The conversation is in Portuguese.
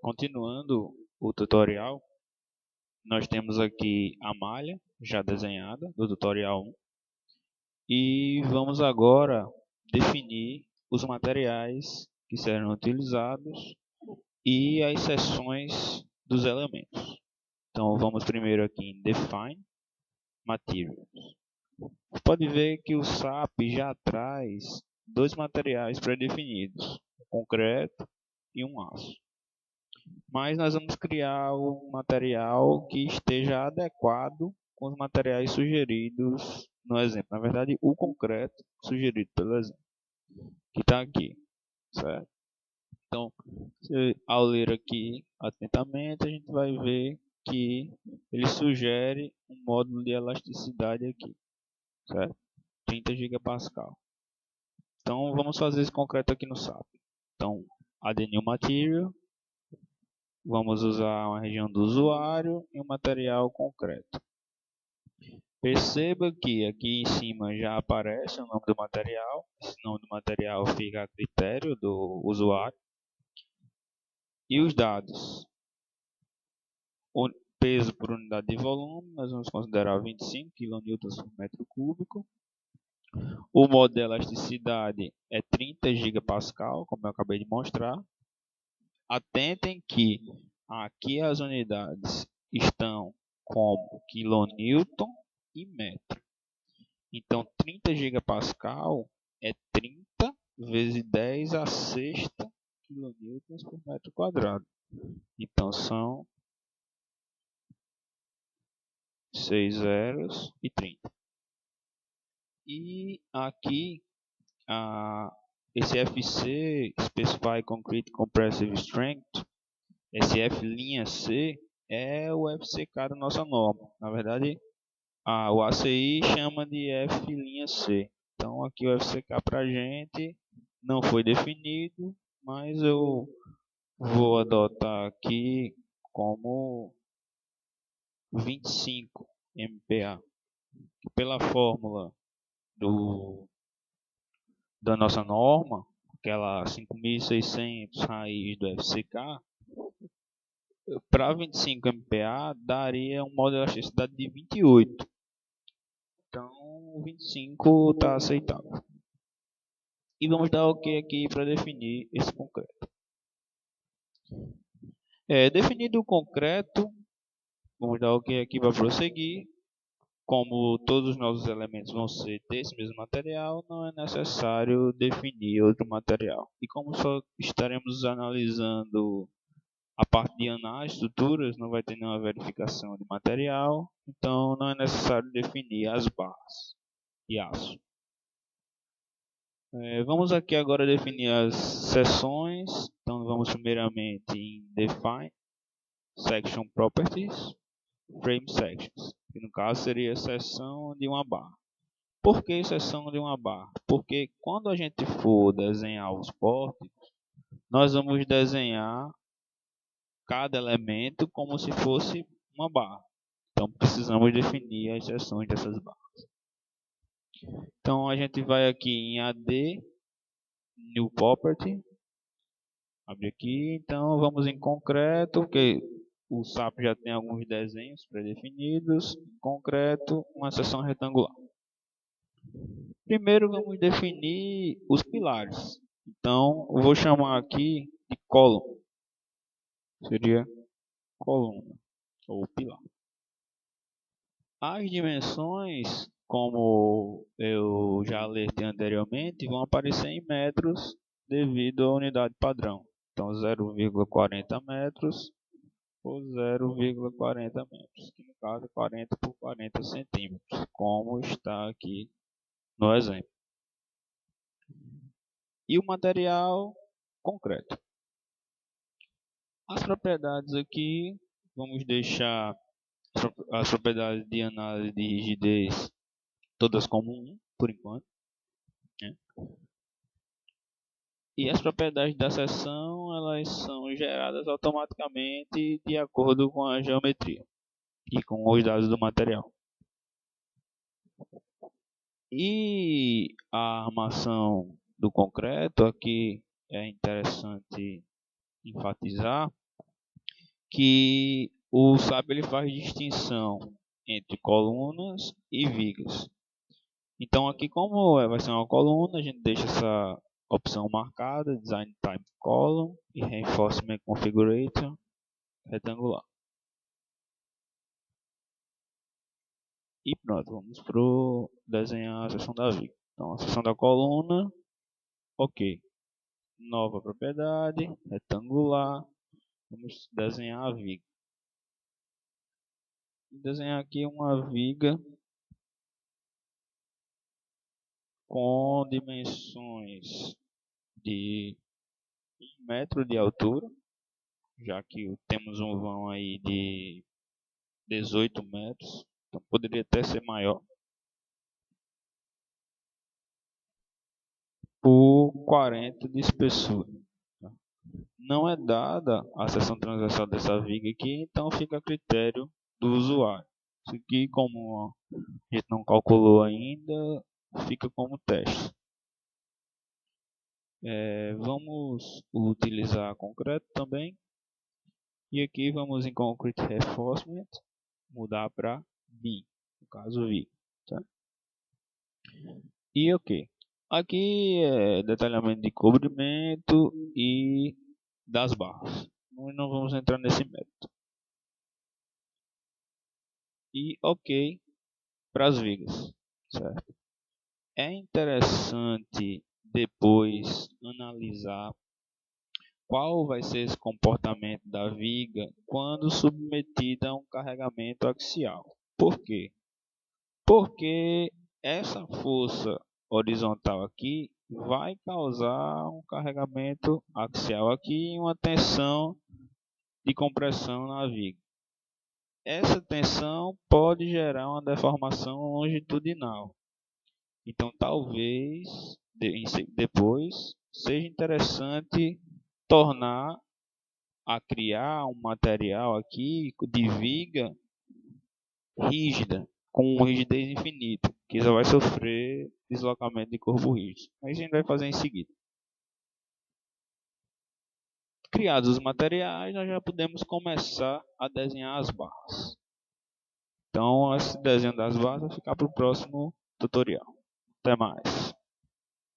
Continuando o tutorial, nós temos aqui a malha já desenhada do tutorial 1 e vamos agora definir os materiais que serão utilizados e as seções dos elementos. Então vamos primeiro aqui em Define Materials. Você pode ver que o SAP já traz dois materiais pré-definidos, um concreto e um aço. Mas nós vamos criar um material que esteja adequado com os materiais sugeridos no exemplo. Na verdade, o concreto sugerido pelo exemplo, que está aqui, certo? Então, ao ler aqui atentamente, a gente vai ver que ele sugere um módulo de elasticidade aqui, certo? 30 gigapascal. Então, vamos fazer esse concreto aqui no SAP. Então, add new material. Vamos usar uma região do usuário e um material concreto. Perceba que aqui em cima já aparece o nome do material. Esse nome do material fica a critério do usuário. E os dados. O peso por unidade de volume, nós vamos considerar 25 kN por metro cúbico. O modo de elasticidade é 30 gigapascal, como eu acabei de mostrar. Atentem que aqui as unidades estão como quilonewton e metro. Então 30 gigapascal é 30 vezes 10 a sexta quilonewtons por metro quadrado. Então são 6 zeros e 30. E aqui esse FC, Specify Concrete Compressive Strength, esse F'(C) é o FCK da nossa norma. Na verdade, o ACI chama de F'(C). Então aqui o FCK para a gente não foi definido, mas eu vou adotar aqui como 25 MPa. Pela fórmula da nossa norma, aquela 5.600 raiz do FCK, para 25 MPa daria um modo de elasticidade de 28. Então 25 está aceitável. E vamos dar OK aqui para definir esse concreto. Definido o concreto, vamos dar OK aqui para prosseguir. Como todos os nossos elementos vão ser desse mesmo material, não é necessário definir outro material. E como só estaremos analisando a parte de análise de estruturas, não vai ter nenhuma verificação de material, então não é necessário definir as barras e aço. Vamos aqui agora definir as seções. Então vamos primeiramente em Define, Section Properties, Frame Sections, que no caso seria a seção de uma barra. Por que seção de uma barra? Porque quando a gente for desenhar os pórticos, nós vamos desenhar cada elemento como se fosse uma barra. Então precisamos definir as seções dessas barras. Então a gente vai aqui em AD, New Property, abre aqui. Então vamos em concreto, porque o SAP já tem alguns desenhos pré-definidos. Em concreto, uma seção retangular. Primeiro vamos definir os pilares. Então eu vou chamar aqui de column. Seria coluna ou pilar. As dimensões, como eu já alertei anteriormente, vão aparecer em metros devido à unidade padrão. Então 0,40 metros por 0,40 metros, que no caso é 40 por 40 centímetros, como está aqui no exemplo. E o material concreto. As propriedades aqui, vamos deixar as propriedades de análise de rigidez todas como 1, por enquanto, né? E as propriedades da seção, elas são geradas automaticamente de acordo com a geometria e com os dados do material. E a armação do concreto, aqui é interessante enfatizar que o SAP ele faz distinção entre colunas e vigas. Então aqui, como vai ser uma coluna, a gente deixa essa opção marcada, Design Type Column e Reinforcement Configurator retangular. E pronto, vamos para desenhar a seção da viga. Então a seção da coluna, ok. Nova propriedade, retangular. Vamos desenhar a viga. Vou desenhar aqui uma viga com dimensões de 1 metro de altura, já que temos um vão aí de 18 metros, então poderia até ser maior, por 40 de espessura. Não é dada a seção transversal dessa viga aqui, então fica a critério do usuário. Isso aqui, como a gente não calculou ainda, fica como teste. Vamos utilizar concreto também. E aqui vamos em Concrete Reinforcement, mudar para BIM, no caso VI. Tá? E ok. Aqui é detalhamento de cobrimento e das barras. Nós não vamos entrar nesse método. E ok para as vigas. Certo? É interessante depois analisar qual vai ser esse comportamento da viga quando submetida a um carregamento axial. Por quê? Porque essa força horizontal aqui vai causar um carregamento axial aqui e uma tensão de compressão na viga. Essa tensão pode gerar uma deformação longitudinal. Então, talvez depois seja interessante tornar a criar um material aqui de viga rígida, com rigidez infinita, que já vai sofrer deslocamento de corpo rígido. Aí a gente vai fazer em seguida. Criados os materiais, nós já podemos começar a desenhar as barras. Então, esse desenho das barras vai ficar para o próximo tutorial. Até mais.